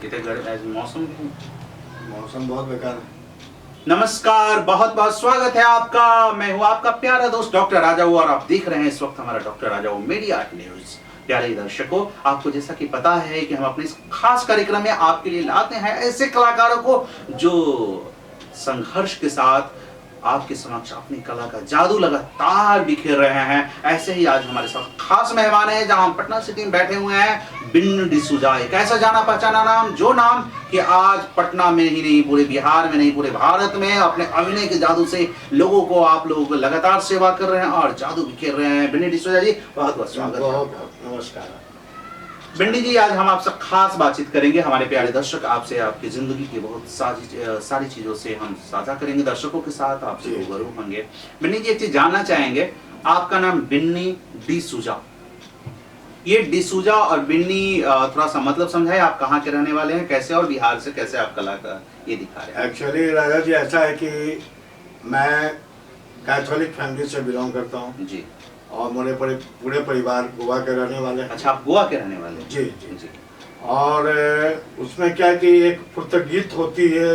मौसम मौसम बहुत बेकार है। नमस्कार, बहुत बहुत स्वागत है आपका। मैं हूं आपका प्यारा दोस्त डॉक्टर राजाऊ और आप देख रहे हैं इस वक्त हमारा डॉक्टर राजाऊ मीडिया न्यूज। प्यारे दर्शकों, आपको जैसा कि पता है कि हम अपने इस खास कार्यक्रम में आपके लिए लाते हैं ऐसे कलाकारों को जो संघर्ष के साथ आपके समक्ष अपनी कला का जादू लगातार बिखेर रहे हैं। ऐसे ही आज हमारे साथ खास मेहमान हैं, जहां हम पटना सिटी में बैठे हुए हैं। बिन्नी डिसूजा, एक ऐसा जाना पहचाना नाम, जो नाम कि आज पटना में ही नहीं, पूरे बिहार में नहीं, पूरे भारत में अपने अभिनय के जादू से लोगों को, आप लोगों को लगातार सेवा कर रहे हैं और जादू बिखेर रहे हैं। बिन्नी डिसूजा जी, बहुत बहुत स्वागत है। नमस्कार बिन्नी जी, आज हम आपसे खास बातचीत करेंगे। हमारे प्यारे दर्शक आपसे आपकी जिंदगी की बहुत सारी चीजों से हम साझा करेंगे, दर्शकों के साथ आपसे रूबरू होंगे। बिन्नी जी, एक चीज जानना चाहेंगे, आपका नाम बिन्नी डिसूजा, ये डिसूजा और बिन्नी थोड़ा सा मतलब समझाए, आप कहाँ के रहने वाले हैं, कैसे और बिहार से कैसे आप कला का ये दिखा रहे हैं? एक्चुअली राजा जी, ऐसा है कि मैं कैथोलिक फैमिली से बिलोंग करता हूँ जी, और मेरे पूरे परिवार गोवा के रहने वाले हैं। अच्छा, आप गोवा के रहने वाले हैं? जी जी जी। और उसमें क्या है कि एक पुर्तगीज होती है,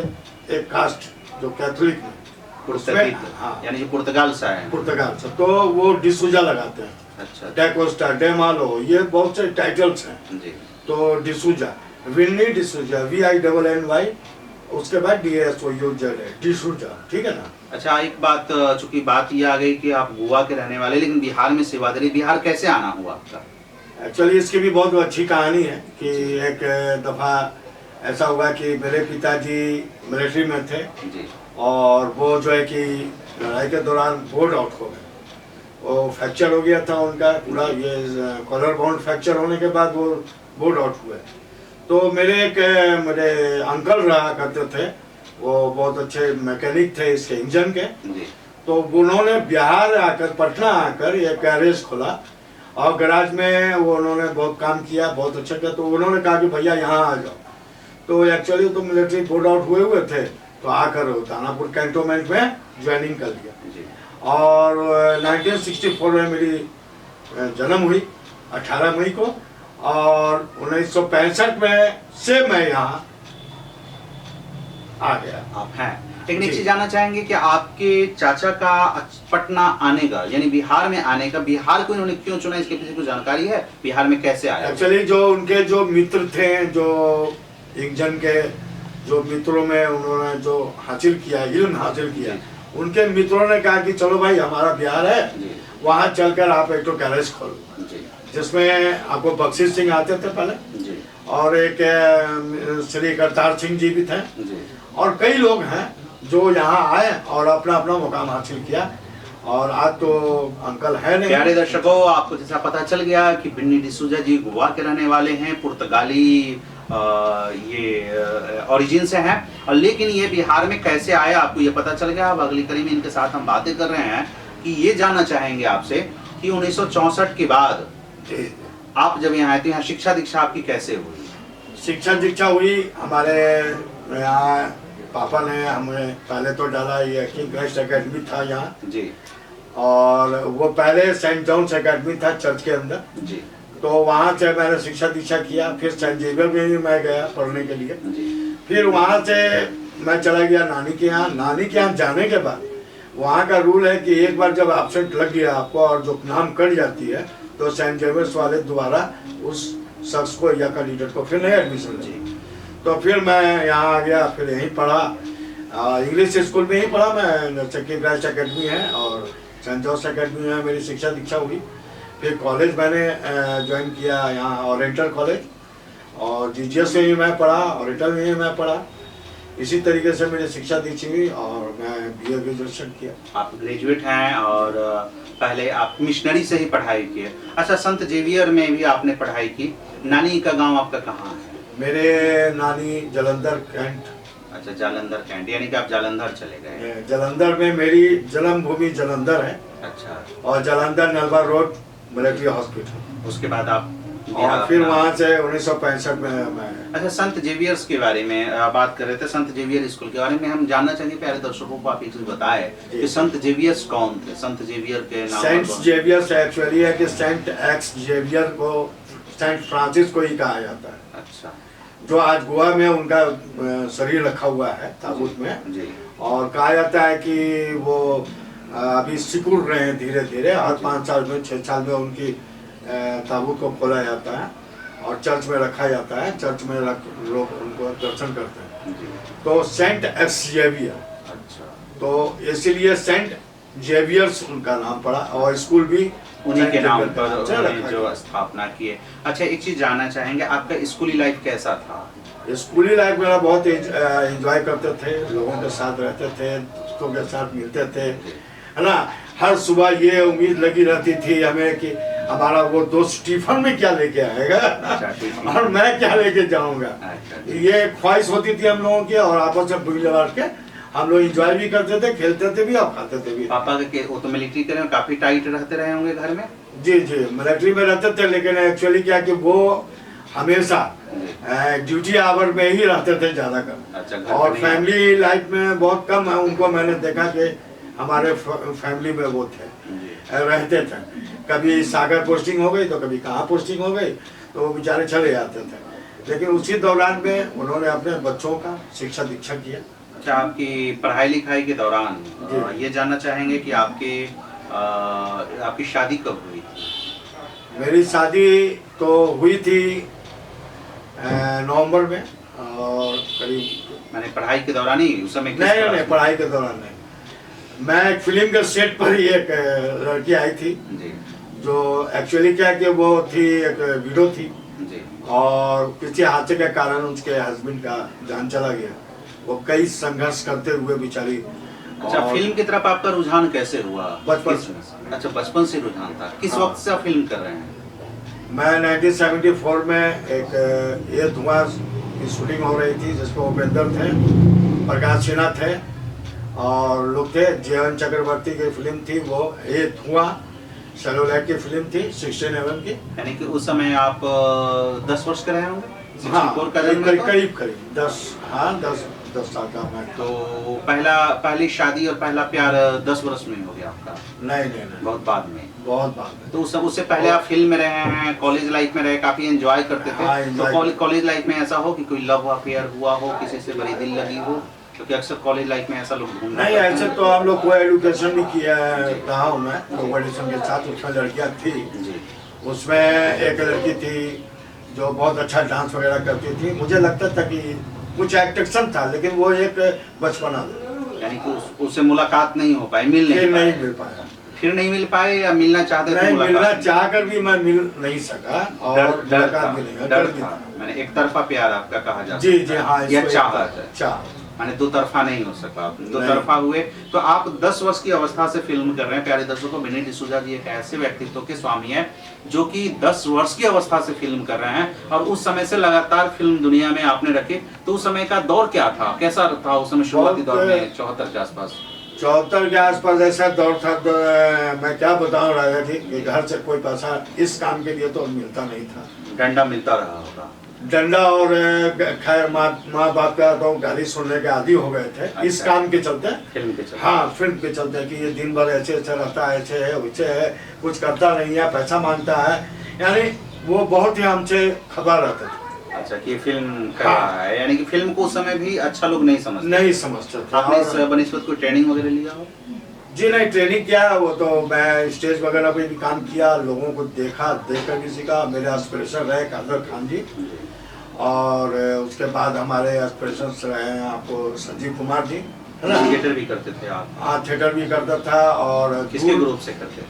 एक कास्ट जो कैथोलिक में, पुर्तगीज, हाँ, यानी जो पुर्तगाल से है। पुर्तगाल से, तो वो डिसूजा लगाते हैं। अच्छा, डेकोस्टा, डेमालो, ये बहुत से टाइटल्स हैं जी। तो डिसूजा, विन्नी डिसूजा, VINNY, उसके बाद DSOUZ है, डिसूजा, ठीक है ना। अच्छा, एक बात, चूंकि बात ये आ गई कि आप गोवा के रहने वाले लेकिन बिहार में सेवा दे रहे, बिहार कैसे आना हुआ आपका? एक्चुअली इसकी भी बहुत अच्छी कहानी है कि एक दफ़ा ऐसा हुआ कि मेरे पिताजी मिलिट्री में थे जी, और वो जो है कि लड़ाई के दौरान बोर्ड आउट हो गए। वो फ्रैक्चर हो गया था उनका पूरा, ये कॉलर बोन फ्रैक्चर होने के बाद वो बोर्ड आउट हुए। तो मेरे अंकल रहा करते थे, वो बहुत अच्छे मैकेनिक थे इसके इंजन के जी। तो उन्होंने बिहार आकर, पटना आकर एक गैरेज खोला और गैराज में वो उन्होंने बहुत काम किया, बहुत अच्छा किया। तो उन्होंने कहा कि भैया यहाँ आ जाओ। तो एक्चुअली तो मिलिट्री बोर्ड आउट हुए थे, तो आकर दानापुर कैंटोनमेंट में ज्वाइनिंग कर लिया जी। और 1964 में मेरी जन्म हुई 18 मई को, और 1965 में से मैं यहाँ आ गया। आप हैं, लेकिन एक चीज जानना चाहेंगे कि आपके चाचा का पटना आने का, यानी बिहार में आने का, बिहार को इन्होंने क्यों चुना, इसके पीछे कुछ जानकारी है? बिहार में कैसे आया? एक्चुअली जो उनके जो मित्र थे, जो इंजन के जो मित्रों में उन्होंने जो हासिल किया, इल्म हासिल किया, उनके मित्रों ने कहा कि चलो भाई, हमारा बिहार है, वहाँ चलकर आप एक तो गैरेज खोलो, जिसमें आपको बख्शी सिंह आते थे पहले, और एक श्री करतार सिंह जी भी थे, और कई लोग हैं जो यहाँ आए और अपना अपना मुकाम हासिल किया। और आज तो अंकल है नहीं। प्यारे दर्शकों, आपको जैसा पता चल गया कि बिन्नी डिसूजा जी गोवा के रहने वाले हैं, पुर्तगाली ये ओरिजिन से हैं, और लेकिन ये बिहार में कैसे आए आपको ये पता चल गया। अब अगली कड़ी में इनके साथ हम बातें कर रहे हैं कि ये जानना चाहेंगे आपसे कि 1964 के बाद आप जब यहाँ आए थे, यहाँ शिक्षा दीक्षा आपकी कैसे हुई? शिक्षा दीक्षा हुई हमारे यहाँ, पापा ने हमें पहले तो डाला, ये किंग क्राइस्ट एकेडमी था यहाँ जी, और वो पहले सेंट जॉन्स एकेडमी था चर्च के अंदर जी। तो वहाँ से मैंने शिक्षा दीक्षा किया। फिर सेंट जेवियर में भी मैं गया पढ़ने के लिए जी। फिर वहाँ से मैं चला गया नानी के यहाँ। नानी के यहाँ जाने के बाद वहाँ का रूल है कि एक बार जब एब्सेंट लग गया आपको और जो नाम कट जाती है, तो सेंट जेवियर्स वाले दोबारा उस शख्स को या कैंडिडेट को फिर नहीं एडमिशन जी। तो फिर मैं यहाँ आ गया, फिर यहीं पढ़ा, इंग्लिश स्कूल में ही पढ़ा मैं। किंग क्राइस्ट एकेडमी है और सेंट जॉन्स एकेडमी में मेरी शिक्षा दीक्षा हुई। फिर कॉलेज मैंने ज्वाइन किया यहाँ, ओरिएंटल कॉलेज, और GGS में ही मैं पढ़ा, ओरिएंटल में ही मैं पढ़ा। इसी तरीके से मेरी शिक्षा दीक्षा हुई और मैं BA ग्रेजुएशन किया। आप ग्रेजुएट हैं और पहले आप मिशनरी से ही पढ़ाई किए। अच्छा, संत जेवियर में भी आपने पढ़ाई की। नानी का गांव आपका कहाँ है? मेरे नानी जालंधर कैंट। अच्छा, जालंधर कैंट, यानी कि आप जालंधर चले गए। जालंधर में मेरी जन्मभूमि जालंधर है। अच्छा, और Jalandhar Nalwa road military hospital. उसके बाद आप और फिर वहाँ से 1965 में मैं। अच्छा, संत जेवियर्स के बारे में बात कर रहे थे, संत जेवियर स्कूल के बारे में हम जानना चाहेंगे। प्यारे दर्शकों को आप एक चीज बताए कि संत जेवियर्स कौन थे? संत जेवियर के नाम सेंट जेवियर्स एक्चुअली है कि सेंट एक्स जेवियर को सेंट फ्रांसिस को ही कहा जाता है। अच्छा, जो आज गोवा में उनका शरीर रखा हुआ है ताबूत में। जी। और कहा जाता है कि वो अभी सिकुड़ रहे हैं धीरे धीरे, हर 5 साल में 6 साल में उनकी ताबूत को खोला जाता है और चर्च में रखा जाता है। चर्च में लोग उनको दर्शन करते हैं। तो सेंट एक्सेवियर, अच्छा, तो इसीलिए सेंट जेवियर्स उनका नाम पड़ा और स्कूल भी उन्हीं के नाम पर रखा उन्होंने जो स्थापना की है। अच्छा, एक चीज जानना चाहेंगे, आपका स्कूली लाइफ कैसा था? स्कूली लाइफ मेरा बहुत एंजॉय करते थे, लोगों के साथ रहते थे, दोस्तों के साथ मिलते थे, है ना। हर सुबह ये उम्मीद लगी रहती थी हमें कि हमारा वो दोस्त टिफिन में क्या लेके आएगा और मैं क्या लेके जाऊंगा। ये ख्वाहिश होती थी हम लोगों की और आपस में बुरी बांट के हम लोग एंजॉय भी करते थे, खेलते थे भी और खाते थे भी। पापा के वो तो मिलिट्री के काफी टाइट रहते रहे होंगे घर में? जी जी, मिलिट्री में रहते थे, लेकिन एक्चुअली क्या कि वो हमेशा ड्यूटी आवर में ही रहते थे ज्यादा कर। अच्छा, और फैमिली लाइफ में बहुत कम है उनको मैंने देखा कि हमारे फैमिली में वो थे, रहते थे। कभी सागर पोस्टिंग हो गई तो कभी कहाँ पोस्टिंग हो गई, तो वो बेचारे चले जाते थे। लेकिन उसी दौरान में उन्होंने अपने बच्चों का शिक्षा दीक्षा किया। अच्छा, आपकी पढ़ाई लिखाई के दौरान ये जानना चाहेंगे कि आपकी शादी कब हुई थी? मेरी शादी तो हुई थी नवंबर में, और करीब मैंने पढ़ाई के दौरान ही उस समय? नहीं, पढ़ाई के दौरान नहीं। मैं एक फिल्म के सेट पर ही एक लड़की आई थी जी। जो एक्चुअली क्या कि वो थी एक विडो थी जी। और किसी हादसे के कारण उसके हस्बैंड का जान चला गया। वो कई संघर्ष करते हुए बेचारी। अच्छा, फिल्म की तरफ आपका रुझान कैसे हुआ? बचपन से। अच्छा, बचपन से रुझान था। किस वक्त से आप फिल्म कर रहे हैं? मैं 1974 में एक ये धुआं की शूटिंग हो रही थी जिसमें उपेंद्र थे, प्रकाश सिन्हा थे और लोग थे। जीवन चक्रवर्ती की फिल्म थी वो, ये धुआं सेलुलैक की फिल्म थी 16 की। यानी कि उस समय आप 10 वर्ष के रहे होंगे? हाँ, 64 का जन्म है तो? करीब 10 साल का मैं। तो पहली शादी और पहला प्यार 10 वर्ष में हो गया आपका? नहीं, बहुत बाद में? बहुत बाद में। तो उससे पहले आप फिल्म में रहे हैं, कॉलेज लाइफ में रहे, काफी एंजॉय करते थे। हाँ, तो कॉलेज लाइफ में ऐसा हो कि कोई लव अफेयर हुआ हो, किसी से बड़ी दिल लगी हो? क्योंकि अक्सर कॉलेज लाइफ में ऐसा लोग ढूंढते नहीं, ऐसे तो हम लोग को एजुकेशन भी किया रहा हूँ मैं कोऑर्डिनेशन के साथ। उसमें लड़कियाँ थी जी। उसमें एक लड़की थी जो बहुत अच्छा डांस वगैरह करती थी। मुझे लगता था कि कुछ अट्रैक्शन था, लेकिन वो एक बचपना था। यानी कि उससे मुलाकात नहीं हो पाई, नहीं मिल पाया। फिर नहीं मिल पाए या मिलना चाहते थे? नहीं, मिलना चाहकर भी मैं मिल नहीं सका और मुलाकात भी नहीं। डर था, मैंने एक तरफा प्यार आपका कहा जाता है। जी हाँ, या चाहत माने दो तरफा नहीं हो सका, दो तरफा हुए। तो आप 10 वर्ष की अवस्था से फिल्म कर रहे हैं। प्यारे दर्शकों, विनीत डिसूजा जी एक ऐसे व्यक्तित्व के स्वामी हैं जो कि 10 वर्ष की अवस्था से फिल्म कर रहे हैं और उस समय से लगातार फिल्म दुनिया में आपने रखे। तो उस समय का दौर क्या था, कैसा था उस समय शुरुआती दौर में 74 के आसपास? 74 के आसपास ऐसा दौर था तो मैं क्या बताऊं राजा जी कि घर से कोई पैसा इस काम के लिए तो मिलता नहीं था। डंडा मिलता रहा होगा? डंडा और खैर माँ बाप का तो गाली सुनने के आदि हो गए थे। अच्छा। इस काम के चलते, फिल्म के चलते। हाँ, फिल्म के चलते कि ये दिन भर ऐसे रहता है, ऐसे है वैसे है, कुछ करता नहीं है, पैसा मांगता है। यानी वो बहुत ही हमसे खबर रहते थे। अच्छा, कि फिल्म कर रहा है, यानी कि फिल्म को उस समय भी अच्छा लोग नहीं समझते थे। आपने इस बनिस्बत कोई ट्रेनिंग वगैरह लिया हो? जी नहीं, ट्रेनिंग किया वो तो मैं स्टेज वगैरह पे भी काम किया, लोगों को देख कर भी सीखा। मेरे एस्पिरेशन रहे कादर खान जी, और उसके बाद हमारे एस्पिरेशन रहे हैं आपको संजीव कुमार जी, है ना। थिएटर भी करते थे आप? हाँ, थिएटर भी करता था। और किसके ग्रुप से करते थे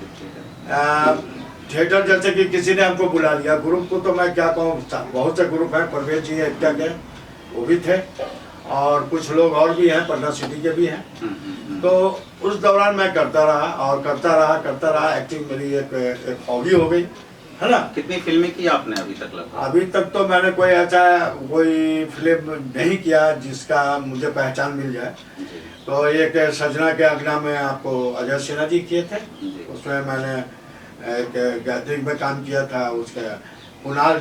थिएटर? जैसे कि किसी ने हमको बुला लिया। ग्रुप को तो मैं क्या कहूँ, बहुत से ग्रुप हैं। परवेज जी एक्टर के वो भी थे और कुछ लोग और भी हैं, पटना सिटी के भी हैं। तो उस दौरान मैं करता रहा। एक्टिंग मेरी एक हॉबी हो गई, है ना। कितनी फिल्में की आपने अभी तक लगभग? अभी तक तो मैंने कोई फिल्म नहीं किया जिसका मुझे पहचान मिल जाए। तो एक सजना के अगना में आपको अजय सिन्हा जी किए थे, उसमें मैंने एक गैदरिंग में काम किया था। उसके कुणाल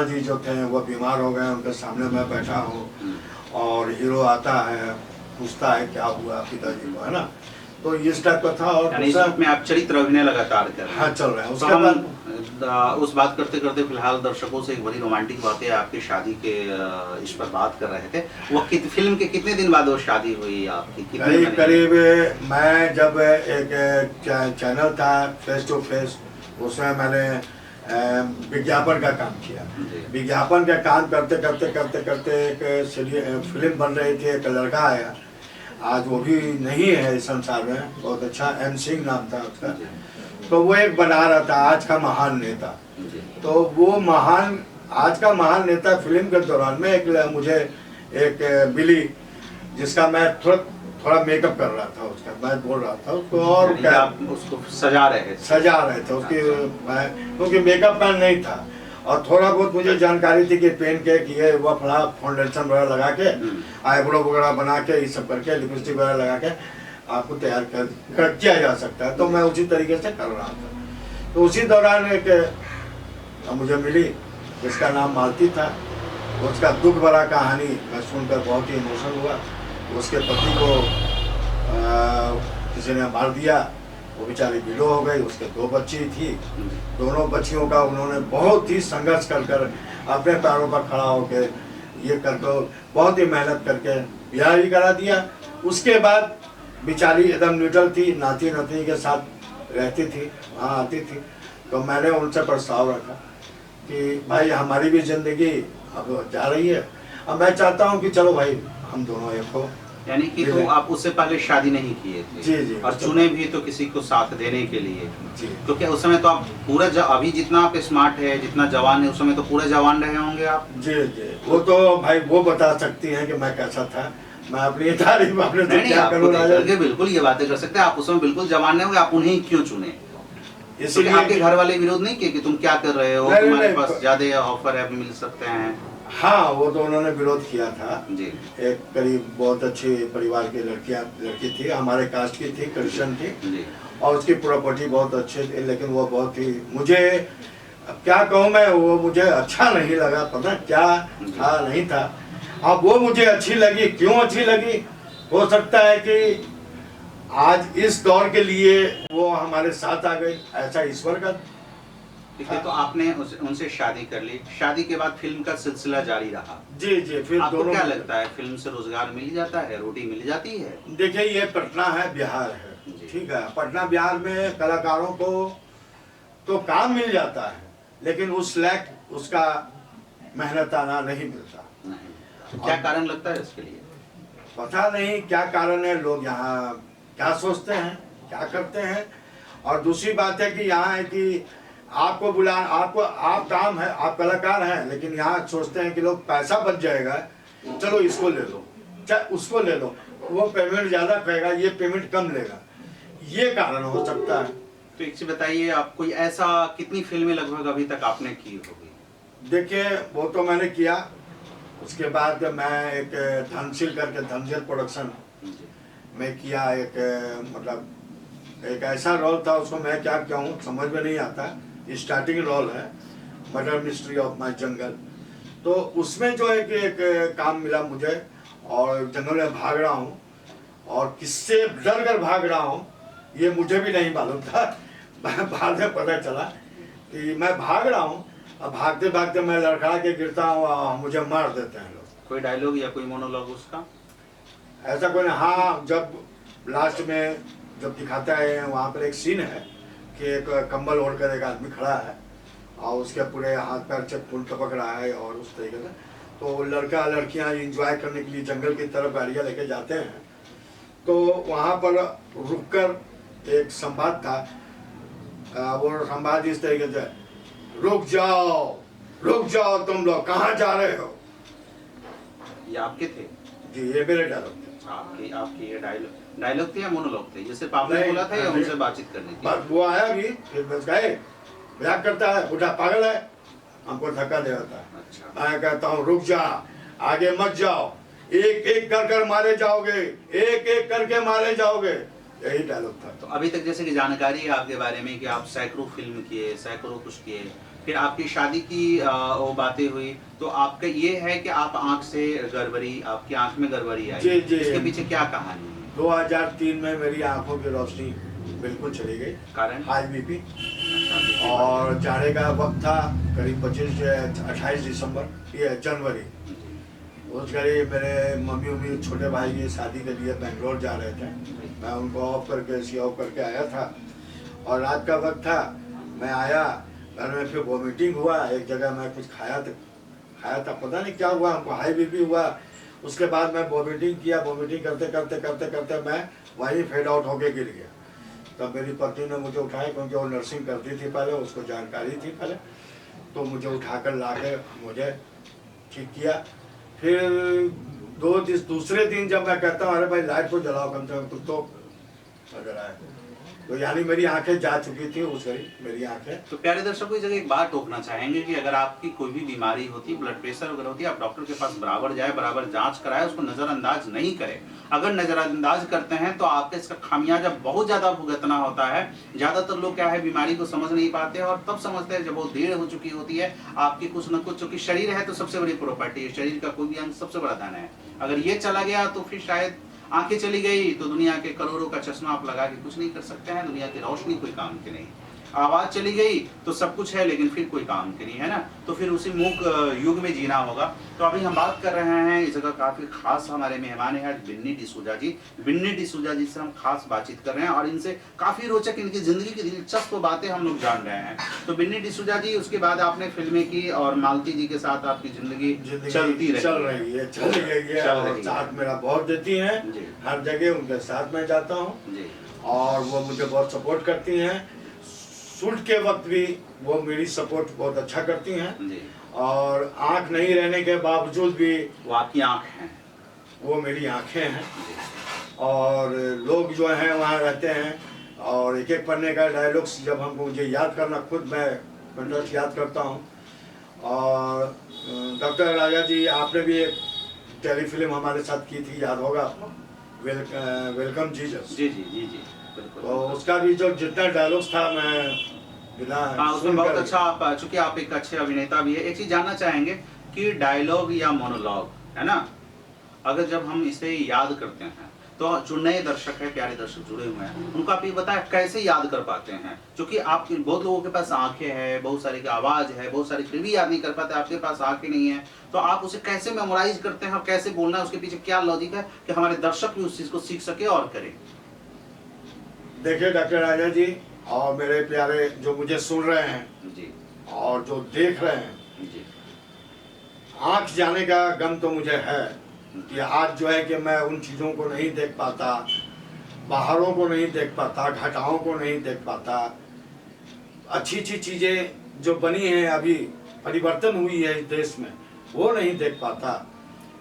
जी जो थे वो बीमार हो गए, उनके सामने मैं बैठा हूँ और हीरो आता है, पूछता है क्या हुआ पिताजी को, है ना। तो इस टाइप का था। और यानी इस वक्त में आप चरित्र अभिनय लगातार कर रहे हैं। हाँ चल रहा है। तो उसके बाद हम उस बात करते करते फिलहाल दर्शकों से एक बड़ी रोमांटिक बात है, आपकी शादी के इस पर बात कर रहे थे। वो फिल्म के कितने दिन बाद वो शादी हुई आपकी? करीब मैं जब एक चैनल था फेस टू फेस, उसमें मैंने विज्ञापन का काम किया। विज्ञापन का काम करते करते करते करते एक फिल्म बन रही थी, एक लड़का आया, आज वो भी नहीं है इस संसार में, बहुत अच्छा, एम सिंह नाम था उसका। तो वो एक बना रहा था आज का महान नेता। तो वो महान आज का महान नेता फिल्म के दौरान में मुझे एक मिली, जिसका मैं थोड़ा मेकअप कर रहा था उसका, मैं बोल रहा था उसको, और क्या उसको सजा रहे थे उसकी, क्योंकि मेकअप मैन नहीं था, और थोड़ा बहुत मुझे जानकारी थी कि पेन के ये वो फला फाउंडेशन वगैरह लगा के, आईब्रो वगैरह बना के, ये सब करके, लिपस्टिक वगैरह लगा के आपको तैयार कर किया जा सकता है। तो मैं उसी तरीके से कर रहा था। तो उसी दौरान एक मुझे मिली जिसका नाम मालती था। उसका दुख भरा कहानी मैं सुनकर बहुत ही इमोशनल हुआ। उसके पति को किसी ने मार दिया, वो बेचारी विडो हो गई, उसके 2 बच्ची थी। दोनों बच्चियों का उन्होंने बहुत ही संघर्ष कर अपने पैरों पर खड़ा होकर ये करके बहुत ही मेहनत करके ब्याह भी करा दिया। उसके बाद बेचारी एकदम न्यूट्रल थी, नाती नाती के साथ रहती थी, वहाँ आती थी। तो मैंने उनसे प्रस्ताव रखा कि भाई हमारी भी जिंदगी अब जा रही है, अब मैं चाहता हूँ कि चलो भाई हम दोनों एक हो। यानी कि तो आप उससे पहले शादी नहीं किए थे? जी। और चुने भी तो किसी को साथ देने के लिए जी। तो क्या उस समय तो आप पूरा अभी जितना आप स्मार्ट है, जितना जवान है, उस समय तो पूरे जवान रहे होंगे आप? जी। वो तो भाई वो बता सकती हैं कि मैं कैसा था। मैं अपनी तारीफ अपने से क्या करूं राजा? बिल्कुल ये बातें कर सकते हैं आप, उस समय बिल्कुल जवान नहीं होंगे, आप उन्हें क्यों चुने? इसलिए आपके घर वाले विरोध नहीं किए कि तुम क्या कर रहे हो, तुम्हारे पास ज्यादा ऑफर है, मिल सकते हैं? हाँ, वो तो उन्होंने विरोध किया था जी। एक करीब बहुत अच्छे परिवार की लड़की थी, हमारे कास्ट की थी, क्रिश्चियन थी जी। और उसकी प्रॉपर्टी बहुत अच्छे थे, लेकिन वो बहुत ही, मुझे क्या कहूँ मैं, वो मुझे अच्छा नहीं लगा, पता क्या था नहीं था। अब वो मुझे अच्छी लगी, क्यों अच्छी लगी? हो सकता है कि आज इस दौर के लिए वो हमारे साथ आ गई, ऐसा ईश्वर का। देखिए, तो आपने उनसे शादी कर ली, शादी के बाद फिल्म का सिलसिला जारी रहा। जी। फिर आपको दोनों क्या लगता है, फिल्म से रोजगार मिल जाता है, रोटी मिल जाती है? देखिए, ये पटना है, बिहार है, ठीक है। पटना बिहार में कलाकारों को तो काम मिल जाता है, लेकिन उस लायक उसका मेहनताना नहीं मिलता। नहीं। क्या कारण लगता है इसके लिए? पता नहीं क्या कारण है, लोग यहाँ क्या सोचते हैं, क्या करते हैं। और दूसरी बात है कि यहाँ है कि आपको आप काम है, आप कलाकार हैं, लेकिन यहाँ सोचते हैं कि लोग पैसा बच जाएगा, चलो इसको ले लो, चाहे उसको ले लो, वो पेमेंट ज्यादा कहेगा, ये पेमेंट कम लेगा, ये कारण हो सकता है। तो एक चीज बताइए, आप कोई ऐसा कितनी फिल्में लगभग अभी तक आपने की होगी? देखिए, वो तो मैंने किया। उसके बाद मैं एक धनशील करके, धनशील प्रोडक्शन में किया, एक मतलब एक ऐसा रोल था, उसको मैं क्या कहूँ समझ में नहीं आता। स्टार्टिंग रोल है, मर्डर मिस्ट्री ऑफ माय जंगल। तो उसमें जो है कि एक काम मिला मुझे, और जंगल में भाग रहा हूँ, और किससे डर कर भाग रहा हूँ ये मुझे भी नहीं मालूम था। बाद में पता चला कि मैं भाग रहा हूँ, अब भागते भागते मैं लड़खड़ा के गिरता हूँ और मुझे मार देते हैं लोग। कोई डायलॉग या कोई मोनोलॉग उसका? ऐसा कोई नहीं। हाँ, जब लास्ट में जब दिखाता है, वहाँ पर एक सीन है कि एक कंबल ओढ़कर एक आदमी खड़ा है और उसके पूरे हाथ पैर से खून टपक रहा है, और उस तरीके से तो लड़का लड़कियां एंजॉय करने के लिए जंगल की तरफ गाड़ियाँ लेके जाते हैं। तो वहाँ पर रुककर एक संवाद था, वो संवाद इस तरीके से, रुक जाओ तुम लोग, कहाँ जा रहे हो? ये आपके थे? जी, ये मेरे डायलॉग थे। आपकी ये डायलॉग थे या मोनोलॉग थे? जैसे आपने बोला था या उनसे बातचीत करनी थी? वो आया भी, फिर बस गए, मजाक करता है, बुढ़ा पागल है, हमको धक्का दे देता है। अच्छा। मैं कहता हूँ रुक जा, आगे मत जाओ, एक एक कर मारे जाओगे, एक एक करके मारे जाओगे, यही डायलॉग था। तो अभी तक जैसे कि जानकारी है आपके बारे में कि आप सैकड़ों फिल्म किए, सैकड़ों कुछ किए, फिर आपकी शादी की वो बातें हुई, तो आपका ये है कि आप आंख से गड़बड़ी, आपकी आंख में गड़बड़ी आई, जी जी। इसके पीछे क्या कहानी है? 2003 में मेरी आंखों की रोशनी बिल्कुल चली गई, कारण? High BP. अच्छा, बीपी और जाने का वक्त था करीब 28 दिसंबर, ये जनवरी। उस घड़ी मेरे मम्मी उम्मी छोटे भाई की शादी के लिए बेंगलोर जा रहे थे। मैं उनको ऑफ करके सी ऑफ करके आया था, और रात का वक्त था। मैं आया घर में, फिर वॉमिटिंग हुआ। एक जगह मैं कुछ खाया था, पता नहीं क्या हुआ, हमको हाई बीपी हुआ। उसके बाद मैं वॉमिटिंग किया, वॉमिटिंग करते करते करते करते मैं वहीं फेड आउट होके गिर गया। तब मेरी पत्नी ने मुझे उठाया, क्योंकि वो नर्सिंग करती थी पहले, उसको जानकारी थी पहले, तो मुझे उठाकर लाके मुझे ठीक किया। फिर दूसरे दिन जब मैं कहता हूँ अरे भाई लाइट को जलाओ कम से कम, कुछ तो नजर आए, तो यानी मेरी आंखें जा चुकी थी उस घड़ी, मेरी आंखें। तो प्यारे दर्शकों, इस जगह एक बात टोकना चाहेंगे कि अगर आपकी कोई भी बीमारी होती है, ब्लड प्रेशर वगैरह होती है, आप डॉक्टर के पास बराबर जाए, बराबर जांच कराए, उसको नजरअंदाज नहीं करें। अगर नजरअंदाज करते हैं तो आपके इसका खामियाजा बहुत ज्यादा भुगतना होता है। ज्यादातर लोग क्या है, बीमारी को समझ नहीं पाते और तब समझते हैं जब वो देर हो चुकी होती है। आपकी कुछ न कुछ, चूंकि शरीर है तो सबसे बड़ी प्रॉपर्टी है, शरीर का कोई भी अंग सबसे बड़ा धन है। अगर ये चला गया तो फिर शायद आंखें चली गई तो दुनिया के करोड़ों का चश्मा आप लगा के कुछ नहीं कर सकते हैं, दुनिया की रोशनी कोई काम की नहीं। आवाज चली गई तो सब कुछ है लेकिन फिर कोई काम की नहीं, है ना। तो फिर उसी मूक युग में जीना होगा। तो अभी हम बात कर रहे हैं, इस जगह काफी खास हमारे मेहमान है बिन्नी डिसूजा जी। बिन्नी डिसूजा जी से हम खास बातचीत कर रहे हैं और इनसे काफी रोचक, इनकी जिंदगी की दिलचस्प बातें हम लोग जान रहे हैं। तो बिन्नी डिसूजा जी, उसके बाद आपने फिल्में की और मालती जी के साथ आपकी जिंदगी चलती रही, चल रही है और साथ मेरा बहुत देती हैं, हर जगह उनके साथ मैं जाता हूँ और वो मुझे बहुत सपोर्ट करती हैं। शूट के वक्त भी वो मेरी सपोर्ट बहुत अच्छा करती हैं जी। और आंख नहीं रहने के बावजूद भी वो आपकी आंख है, वो मेरी आंखें हैं। और लोग जो हैं वहाँ रहते हैं और एक एक पन्ने का डायलॉग्स जब हमको मुझे याद करना, खुद मैं कंठस्थ याद करता हूँ। और डॉक्टर राजा जी, आपने भी एक टेलीफिल्म हमारे साथ की थी, याद होगा आपको, वेलकम जीसस। जी जी जी जी, बिल्कुल। तो उसका भी जो जितना डायलॉग्स था मैं बिना उसमें बहुत अच्छा, आप चूंकि आप एक अच्छे अभिनेता भी है, एक चीज जानना चाहेंगे कि डायलॉग या मोनोलॉग, है ना, अगर जब हम इसे याद करते हैं तो जो नए दर्शक है, प्यारे दर्शक जुड़े हुए हैं, उनको आप ये बताएं कैसे याद कर पाते हैं। क्योंकि आप बहुत लोगों के पास आंखें हैं, बहुत सारे की आवाज है, बहुत सारे फिर भी याद नहीं कर पाते, आपके पास आंखें नहीं है, तो आप उसे कैसे मेमोराइज करते हैं और कैसे बोलना है, उसके पीछे क्या लॉजिक है कि हमारे दर्शक भी उस चीज को सीख सके और करें। देखिए डॉक्टर राजा जी और मेरे प्यारे जो मुझे सुन रहे हैं जी और जो देख रहे हैं जी, आंख जाने का गम तो मुझे है कि आज जो है कि मैं उन चीज़ों को नहीं देख पाता, बाहरों को नहीं देख पाता, घटाओं को नहीं देख पाता, अच्छी अच्छी चीज़ें जो बनी हैं, अभी परिवर्तन हुई है इस देश में, वो नहीं देख पाता।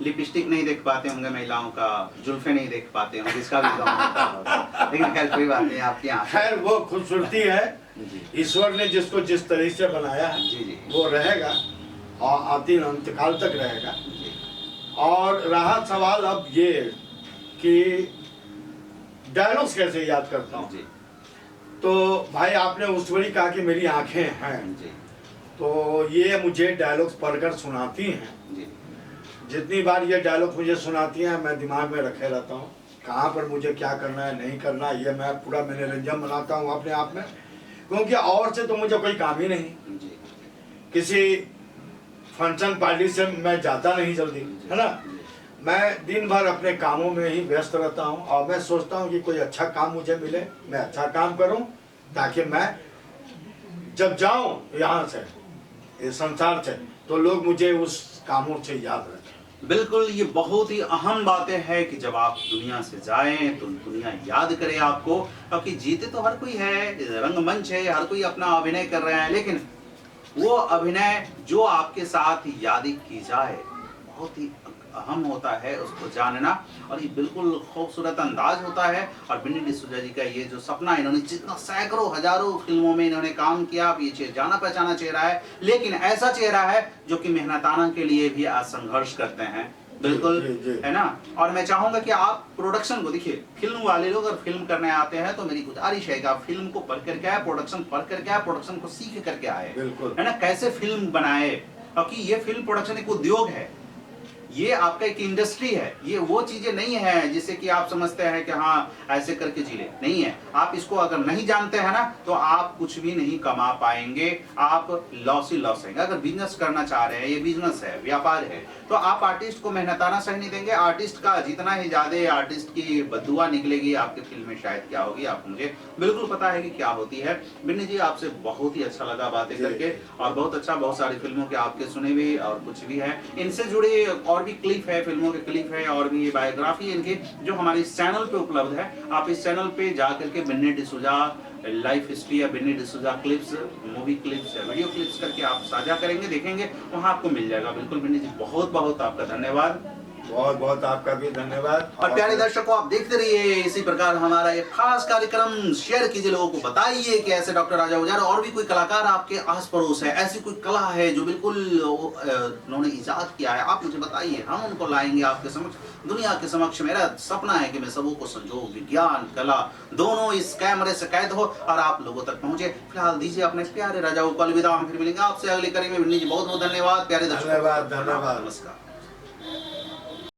लिपस्टिक नहीं देख पाते होंगे महिलाओं का, जुल्फे नहीं देख पाते होंगे, इसका भी गम होता होगा। लेकिन खैर कोई बात नहीं, आपकी आंख खैर वो खूबसूरती है, ईश्वर ने जिसको जिस तरीके से बनाया है जी जी, वो रहेगा और आती अंतकाल तक रहेगा। और रहा सवाल अब ये कि डायलॉग्स कैसे याद करता हूँ, तो भाई आपने उस वही कहा कि मेरी आंखें हैं जी, तो ये मुझे डायलॉग्स पढ़कर सुनाती हैं। जी, जितनी बार ये डायलॉग मुझे सुनाती हैं मैं दिमाग में रखे रहता हूँ, कहाँ पर मुझे क्या करना है नहीं करना, ये मैं पूरा मनोरंजन बनाता हूँ अपने आप में, क्योंकि और से तो मुझे कोई काम ही नहीं। जी, किसी फंक्शन पार्टी से मैं जाता नहीं जल्दी, है ना। मैं दिन भर अपने कामों में ही व्यस्त रहता हूँ और मैं सोचता हूँ कि कोई अच्छा काम मुझे मिले, मैं अच्छा काम करूँ ताकि मैं जब जाऊँ यहाँ से, इस संसार से, तो लोग मुझे उस कामों से याद रखें। बिल्कुल। ये बहुत ही अहम बातें हैं कि जब आप दुनिया से जाएं तो दुनिया याद करे आपको, क्योंकि जीते तो हर कोई है, रंगमंच है, हर कोई अपना अभिनय कर रहे हैं, लेकिन वो अभिनय जो आपके साथ याद की जाए बहुत ही अहम होता है उसको जानना, और ये बिल्कुल खूबसूरत अंदाज होता है। और बिन्नी डिसूजा जी का ये जो सपना, इन्होंने जितना सैकड़ों हजारों फिल्मों में इन्होंने काम किया, अब ये जाना पहचाना चेहरा है, लेकिन ऐसा चेहरा है जो कि मेहनताना के लिए भी आज संघर्ष करते हैं। बिल्कुल, जी, जी। है ना। और मैं चाहूंगा कि आप प्रोडक्शन को देखिए, फिल्म वाले लोग अगर फिल्म करने आते हैं तो मेरी गुजारिश है कि आप फिल्म को पढ़ करके आए, प्रोडक्शन पढ़ करके आए, प्रोडक्शन को सीख करके आए, बिल्कुल। है ना, कैसे फिल्म बनाए, क्योंकि ये फिल्म प्रोडक्शन एक उद्योग है, ये आपका एक इंडस्ट्री है। ये वो चीजें नहीं है जिसे कि आप समझते हैं कि हाँ ऐसे करके जी ले, नहीं है। आप इसको अगर नहीं जानते हैं ना तो आप कुछ भी नहीं कमा पाएंगे, आप लॉस ही लॉस रहेंगे। अगर बिजनेस करना चाह रहे हैं, ये बिजनेस है, व्यापार है, तो आप आर्टिस्ट को मेहनताना सही नहीं देंगे। आर्टिस्ट का जितना ही ज्यादा आर्टिस्ट की बददुआ निकलेगी आपके फिल्म में, शायद क्या होगी आप मुझे बिल्कुल पता है कि क्या होती है। बिन्नी जी, आपसे बहुत ही अच्छा लगा बातें करके, और बहुत अच्छा, बहुत सारी फिल्मों के आपके सुने भी और कुछ भी है इनसे जुड़े और भी क्लिप है, फिल्मों के क्लिप है और भी बायोग्राफी इनकी जो हमारे इस चैनल पे उपलब्ध है। आप इस चैनल पे जाकर के बिन्नी डिसूजा लाइफ हिस्ट्री या Binny D'Souza clips, movie clips या वीडियो क्लिप्स करके आप साझा करेंगे, देखेंगे, वहां आपको मिल जाएगा। बिल्कुल बिन्नी जी, बहुत बहुत आपका धन्यवाद। बहुत बहुत आपका भी धन्यवाद। और प्यारे दर्शकों, आप देखते रहिए इसी प्रकार हमारा एक खास कार्यक्रम, शेयर कीजिए, लोगों को बताइए कि ऐसे डॉक्टर राजा उजाला और भी कोई कलाकार आपके आस पड़ोस है, ऐसी कोई कला है जो बिल्कुल उन्होंने इजाद किया है, आप मुझे बताइए, हम उनको लाएंगे आपके समक्ष, दुनिया के समक्ष। मेरा सपना है कि मैं सबों को संजोग, विज्ञान, कला दोनों इस कैमरे से कैद हो और आप लोगों तक पहुंचे। फिलहाल दीजिए अपने प्यारे राजाओं को अलविदा, हम फिर मिलेंगे आपसे अगली कड़ी में। बिन्नी जी, बहुत बहुत धन्यवाद। प्यारे दर्शकों, धन्यवाद, धन्यवाद। नमस्कार।